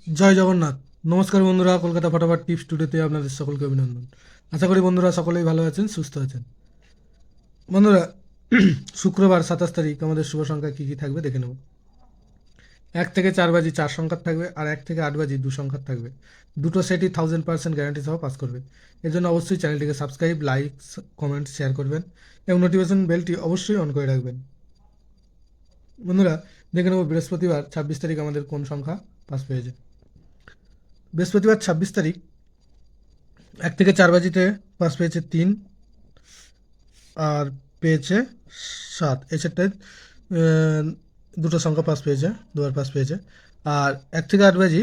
জয় জগন্নাথ। নমস্কার বন্ধুরা, কলকাতা ফটাফট টিপস টুডেতে আপনাদের সকলকে অভিনন্দন। আশা করি বন্ধুরা সকলেই ভালো আছেন, সুস্থ আছেন। বন্ধুরা, শুক্রবার 27 তারিখ আমাদের শুভ সংখ্যা কী কী থাকবে দেখে নেব। 1 থেকে 4 বাজি 4 সংখ্যার থাকবে, আর 1 থেকে 8 বাজি 2 সংখ্যার থাকবে। দুটো সেটই 1000% গ্যারান্টি সহ পাস করবে। এর জন্য অবশ্যই চ্যানেলটিকে সাবস্ক্রাইব, লাইক, কমেন্ট, শেয়ার করবেন এবং নোটিফিকেশন বেলটি অবশ্যই অন করে রাখবেন। বন্ধুরা, দেখে নেব বৃহস্পতিবার 26 তারিখ আমাদের কোন সংখ্যা পাস পেয়েছে। বৃহস্পতিবার 26 তারিখ 1 থেকে 4 বাজিতে পাস পেয়েছে 3, আর পেয়েছে 7। এই সেটটায় দুটো সংখ্যা পাস পেয়েছে, দুবার পাস পেয়েছে। আর 1 থেকে 8 বাজি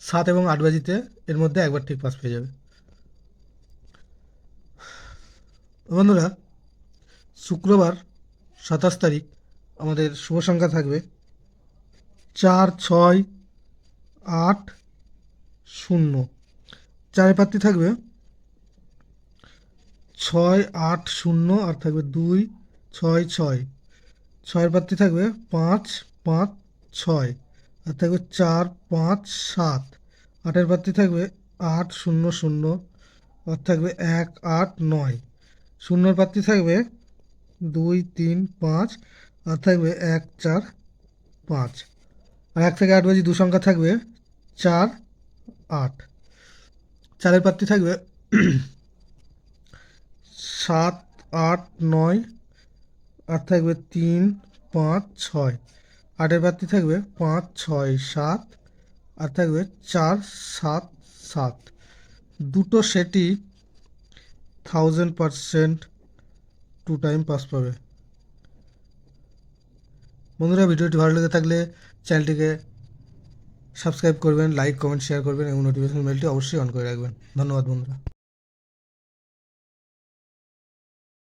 7 এবং 8 বাজিতে এর মধ্যে একবার ঠিক পাস পেয়ে যাবে। বন্ধুরা, শুক্রবার 27 তারিখ আমাদের শুভ সংখ্যা থাকবে 4, 6, 8, 0। চারের প্রার্থী থাকবে 6, 8, 0, আর থাকবে 2, 6, 6। ছয়ের প্রার্থী থাকবে 5, 5, 6, আর থাকবে 4, 5, 7। আটের প্রার্থী থাকবে 8, 0, 0, আর থাকবে 1, 8, 9। শূন্যর প্রার্থী থাকবে 2, 3, 5, আর থাকবে 1, 4, 5। আর 1 থেকে 8 বাজি 2 সংখ্যা থাকবে 4, 8। চারের প্রার্থী থাকবে 7, 8, 9, আর থাকবে 3, 5, 6। আটের প্রার্থী থাকবে 5, 6, 7, আর থাকবে 4, 7, 7। দুটো সেটই 1000% 2 টাইম পাস পাবে। বন্ধুরা, ভিডিওটি ভালো লেগে থাকলে চ্যানেলটিকে সাবস্ক্রাইব করবেন, লাইক, কমেন্ট, শেয়ার করবেন এবং নোটিফিকেশন বেলটি অবশ্যই অন করে রাখবেন। ধন্যবাদ বন্ধুরা।